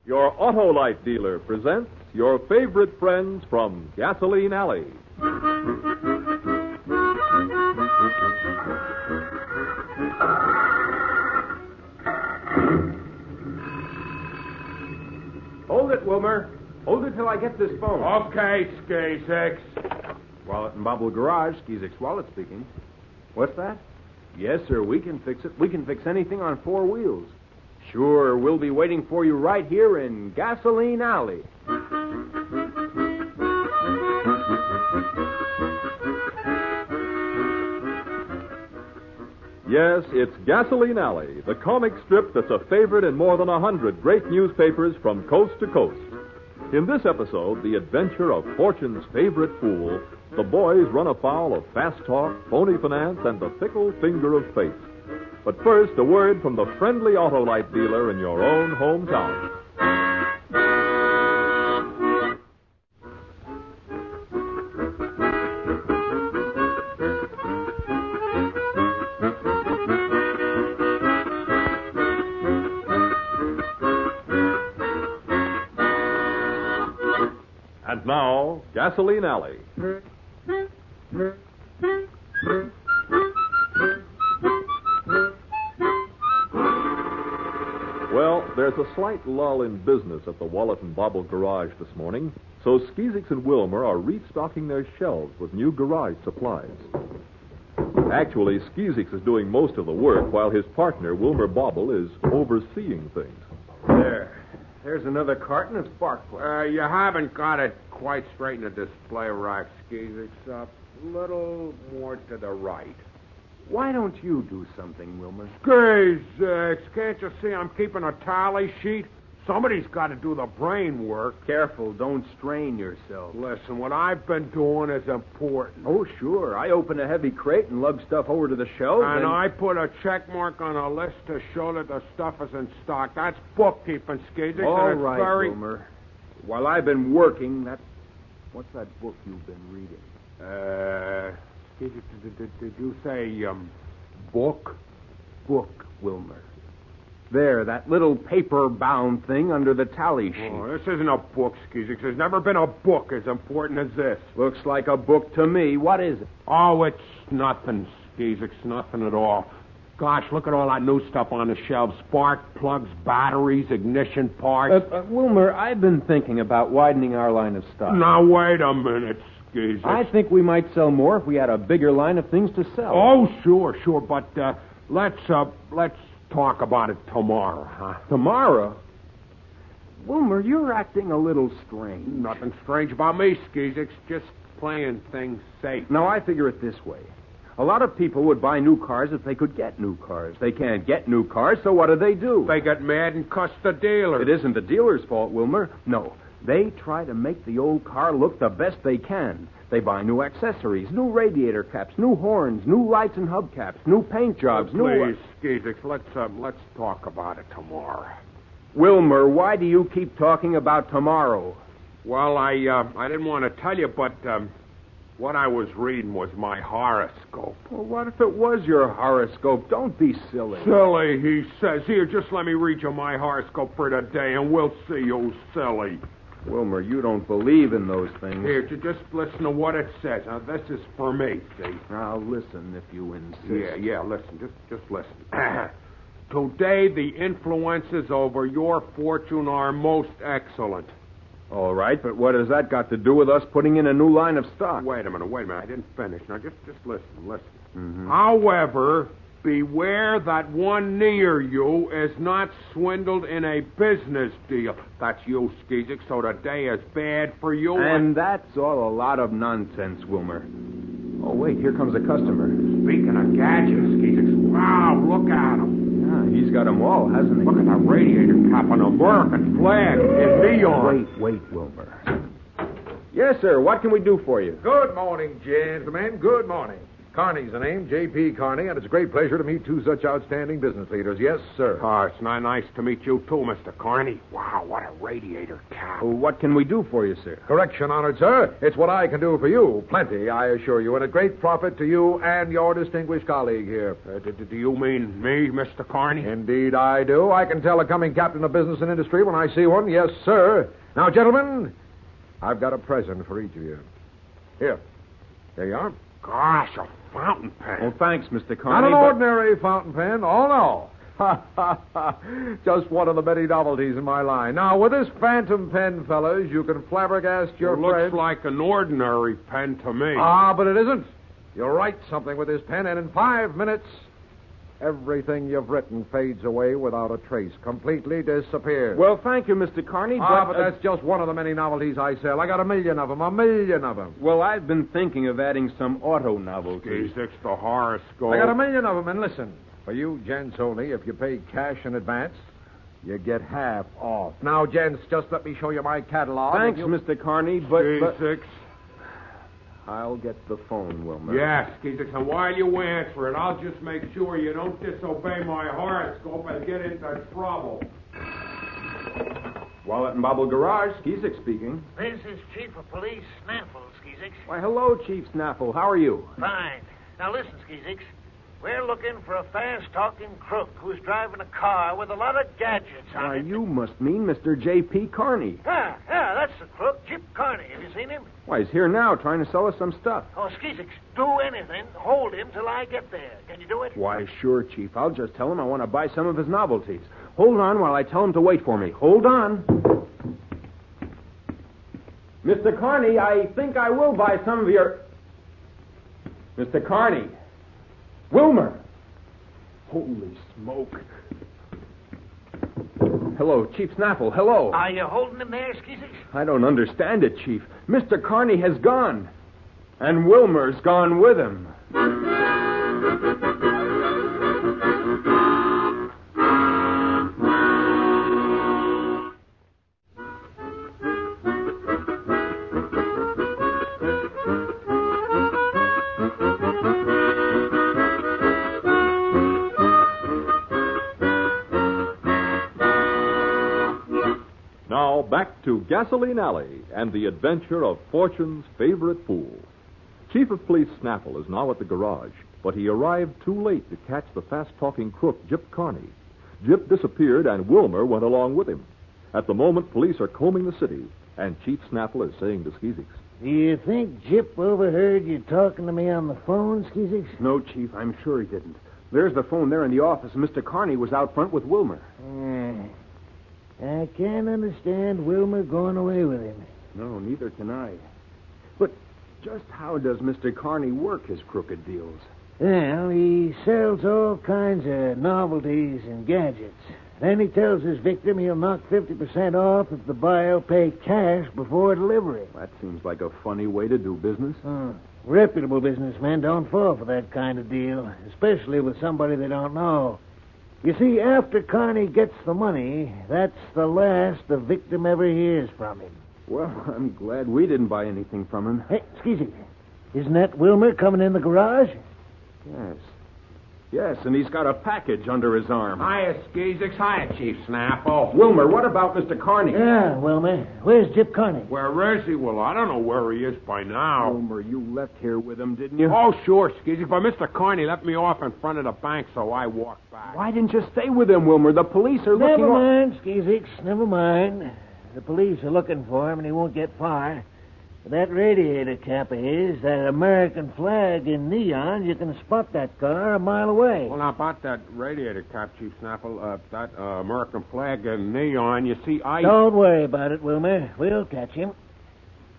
Your Autolite dealer presents your favorite friends from Gasoline Alley. Hold it, Wilmer. Hold it till I get this phone. Okay, Skazix. Wallet and Bobble Garage, Skizix Wallet speaking. What's that? Yes, sir, we can fix it. We can fix anything on four wheels. Sure, we'll be waiting for you right here in Gasoline Alley. Yes, it's Gasoline Alley, the comic strip that's a favorite in more than 100 great newspapers from coast to coast. In this episode, the adventure of Fortune's favorite fool, the boys run afoul of fast talk, phony finance, and the fickle finger of fate. But first, a word from the friendly Autolite dealer in your own hometown. And now, Gasoline Alley. Well, there's a slight lull in business at the Wallet and Bobble Garage this morning, so Skizix and Wilmer are restocking their shelves with new garage supplies. Actually, Skizix is doing most of the work while his partner, Wilmer Bobble, is overseeing things. There's another carton of spark plugs. You haven't got it quite straight in the display rack, Skizix. A little more to the right. Why don't you do something, Wilmer? Skizix, can't you see I'm keeping a tally sheet? Somebody's got to do the brain work. Careful, don't strain yourself. Listen, what I've been doing is important. Oh, sure. I open a heavy crate and lug stuff over to the shelves. And I put a check mark on a list to show that the stuff is in stock. That's bookkeeping, Skizix. All right, Wilmer. While I've been working, what's that book you've been reading? Skizix, did you say, book? Book, Wilmer. There, that little paper-bound thing under the tally sheet. Oh, this isn't a book, Skizix. There's never been a book as important as this. Looks like a book to me. What is it? Oh, it's nothing, Skizix. Nothing at all. Gosh, look at all that new stuff on the shelves. Spark plugs, batteries, ignition parts. Wilmer, I've been thinking about widening our line of stock. Now, wait a minute, Skizix. I think we might sell more if we had a bigger line of things to sell. Oh, sure. But let's talk about it tomorrow, huh? Tomorrow? Wilmer, you're acting a little strange. Nothing strange about me, Skizix. Just playing things safe. Now, I figure it this way. A lot of people would buy new cars if they could get new cars. They can't get new cars, so what do? They get mad and cuss the dealer. It isn't the dealer's fault, Wilmer. No. They try to make the old car look the best they can. They buy new accessories, new radiator caps, new horns, new lights and hubcaps, new paint jobs, Please, Skizix, let's talk about it tomorrow. Wilmer, why do you keep talking about tomorrow? Well, I didn't want to tell you, but what I was reading was my horoscope. Well, what if it was your horoscope? Don't be silly. Silly, he says. Here, just let me read you my horoscope for today, and we'll see who's silly. Wilmer, you don't believe in those things. Here, just listen to what it says. Now, this is for me, see? I'll listen if you insist. Yeah, listen. Just listen. Today, the influences over your fortune are most excellent. All right, but what has that got to do with us putting in a new line of stock? Wait a minute. I didn't finish. Now, just listen. Mm-hmm. However, beware that one near you is not swindled in a business deal. That's you, Skizix, so the day is bad for you. And that's all a lot of nonsense, Wilmer. Oh, wait, here comes a customer. Speaking of gadgets, Skizix, wow, look at him. Yeah, he's got them all, hasn't he? Look at that radiator cap on an American flag in neon. Wait, Wilmer. Yes, sir, what can we do for you? Good morning, gentlemen. Good morning. Carney's the name, J.P. Carney, and it's a great pleasure to meet two such outstanding business leaders. Yes, sir. Oh, it's not nice to meet you, too, Mr. Carney. Wow, what a radiator cap. Well, what can we do for you, sir? Correction, honored sir. It's what I can do for you. Plenty, I assure you, and a great profit to you and your distinguished colleague here. Do you mean me, Mr. Carney? Indeed, I do. I can tell a coming captain of business and industry when I see one. Yes, sir. Now, gentlemen, I've got a present for each of you. Here. There you are. Gosh, a fountain pen. Well, thanks, Mr. Carney. Not an ordinary fountain pen. Oh, no. Ha, ha, ha. Just one of the many novelties in my line. Now, with this phantom pen, fellas, you can flabbergast your It looks friends. like an ordinary pen to me. Ah, but it isn't. You'll write something with this pen, and in 5 minutes, everything you've written fades away without a trace. Completely disappears. Well, thank you, Mr. Carney. but that's just one of the many novelties I sell. I got 1,000,000 of them. 1,000,000 of them. Well, I've been thinking of adding some auto novelties. It's the horoscope. I got 1,000,000 of them, and listen. For you gents only, if you pay cash in advance, you get half off. Now, gents, just let me show you my catalog. Thanks, Mr. Carney, but Skeezix. I'll get the phone, Wilmer. Yes, Skeezix, and while you answer it, I'll just make sure you don't disobey my horoscope and get into trouble. Wallet and Bobble Garage, Skeezix speaking. This is Chief of Police Snaffle, Skeezix. Why, hello, Chief Snaffle. How are you? Fine. Now listen, Skeezix. We're looking for a fast-talking crook who's driving a car with a lot of gadgets on Why, it. you must mean Mr. J.P. Carney. Yeah, that's the crook, Jip Carney. Have you seen him? Why, he's here now trying to sell us some stuff. Oh, Skeezix, do anything. Hold him till I get there. Can you do it? Why, sure, Chief. I'll just tell him I want to buy some of his novelties. Hold on while I tell him to wait for me. Hold on. Mr. Carney, I think I will buy some of your... Mr. Carney. Wilmer. Holy smoke. Hello, Chief Snaffle. Hello. Are you holding him there, Skeezix? I don't understand it, Chief. Mr. Carney has gone. And Wilmer's gone with him. Now, back to Gasoline Alley and the adventure of Fortune's favorite fool. Chief of Police Snaffle is now at the garage, but he arrived too late to catch the fast-talking crook, Jip Carney. Jip disappeared, and Wilmer went along with him. At the moment, police are combing the city, and Chief Snaffle is saying to Skeezix, Do you think Jip overheard you talking to me on the phone, Skeezix? No, Chief, I'm sure he didn't. There's the phone there in the office, and Mr. Carney was out front with Wilmer. I can't understand Wilmer going away with him. No, neither can I. But just how does Mr. Carney work his crooked deals? Well, he sells all kinds of novelties and gadgets. Then he tells his victim he'll knock 50% off if the buyer will pay cash before delivery. That seems like a funny way to do business. Reputable businessmen don't fall for that kind of deal, especially with somebody they don't know. You see, after Carney gets the money, that's the last the victim ever hears from him. Well, I'm glad we didn't buy anything from him. Hey, Skeezix, isn't that Wilmer coming in the garage? Yes. Yes, and he's got a package under his arm. Hiya, Skeezix. Hiya, Chief Snaffle. Wilmer, what about Mr. Carney? Yeah, Wilmer. Where's Jip Carney? Where is he? Well, I don't know where he is by now. Wilmer, you left here with him, didn't you? Oh, sure, Skeezix. But Mr. Carney left me off in front of the bank, so I walked back. Why didn't you stay with him, Wilmer? The police are looking... Never mind, Skeezix. Never mind. The police are looking for him, and he won't get far. That radiator cap of his, that American flag in neon, you can spot that car a mile away. Well, now, about that radiator cap, Chief Snaffle, that American flag and neon, you see, Don't worry about it, Wilmer. We'll catch him.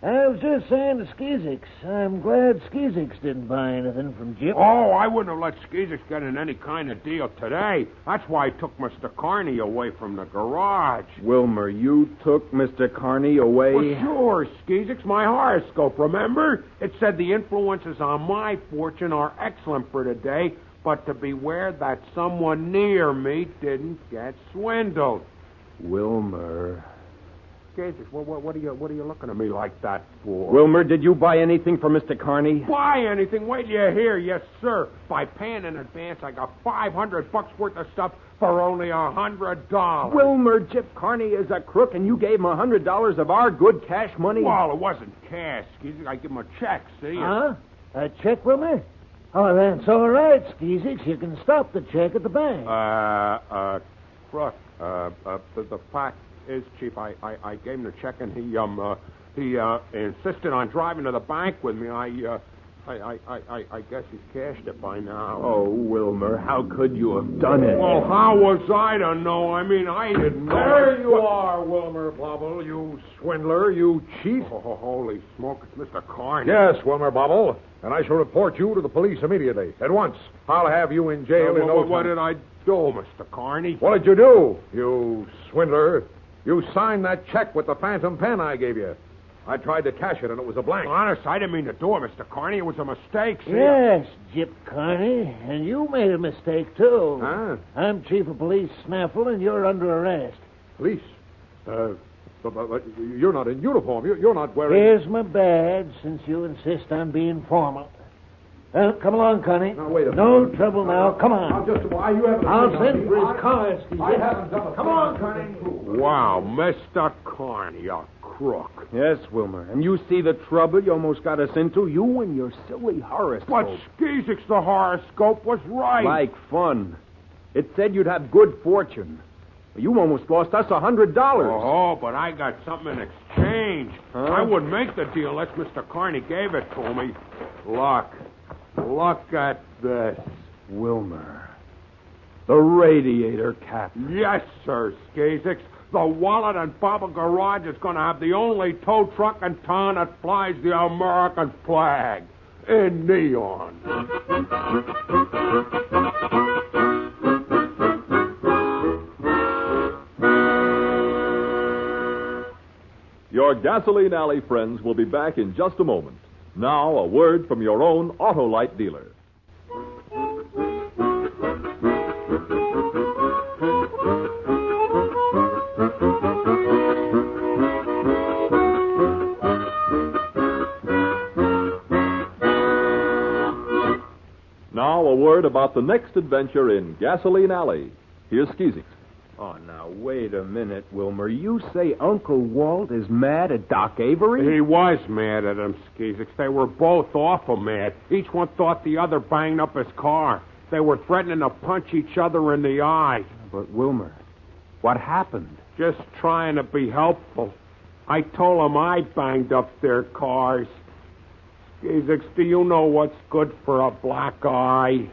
I was just saying to Skeezix, I'm glad Skeezix didn't buy anything from Jip. Oh, I wouldn't have let Skeezix get in any kind of deal today. That's why I took Mr. Carney away from the garage. Wilmer, you took Mr. Carney away? Well, sure, Skeezix, my horoscope, remember? It said the influences on my fortune are excellent for today, but to beware that someone near me didn't get swindled. Wilmer... Skeezix, what are you looking at me like that for? Wilmer, did you buy anything for Mr. Carney? Buy anything? Wait till you hear. Yes, sir. By paying in advance, I got $500 worth of stuff for only $100. Wilmer, Chip Carney is a crook, and you gave him $100 of our good cash money? Well, it wasn't cash, Skeezix. I give him a check, see? Huh? A check, Wilmer? Oh, that's all right, Skeezix. You can stop the check at the bank. Crook, the fact is, Chief, I gave him the check, and he insisted on driving to the bank with me. I guess he's cashed it by now. Oh, Wilmer, how could you have done it? Well, how was I to know? I mean, I didn't know. There you are, Wilmer Bobble, you swindler, you cheat. Oh, holy smoke, it's Mr. Carney. Yes, Wilmer Bobble, and I shall report you to the police immediately. At once. I'll have you in jail in no time. What did I do, Mr. Carney? What did you do, you swindler? You signed that check with the phantom pen I gave you. I tried to cash it, and it was a blank. Honest, I didn't mean to do it, Mr. Carney. It was a mistake, see? Yes, Jip Carney, and you made a mistake, too. Huh? I'm Chief of Police Snaffle, and you're under arrest. Police? But you're not in uniform. You're not wearing... Here's my badge, since you insist on being formal. Well, come along, Connie. Now, wait a minute. No trouble now. Come on. I'll send for his car, Steve. I haven't done a Come on, Connie. Wow, Mr. Carney, a crook. Yes, Wilmer, and you see the trouble you almost got us into? You and your silly horoscope. But Skeezix, the horoscope was right. Like fun. It said you'd have good fortune. You almost lost us $100. Oh, but I got something in exchange. Huh? I wouldn't make the deal unless Mr. Carney gave it to me. Look at this. Wilmer. The radiator cap. Yes, sir, Skeezix. The Wallet and Bobble Garage is going to have the only tow truck in town that flies the American flag in neon. Your Gasoline Alley friends will be back in just a moment. Now, a word from your own Autolite dealer. Now, a word about the next adventure in Gasoline Alley. Here's Skeezix. Oh, now, wait a minute, Wilmer. You say Uncle Walt is mad at Doc Avery? He was mad at him, Skeezix. They were both awful mad. Each one thought the other banged up his car. They were threatening to punch each other in the eye. But, Wilmer, what happened? Just trying to be helpful. I told them I banged up their cars. Skeezix, do you know what's good for a black eye?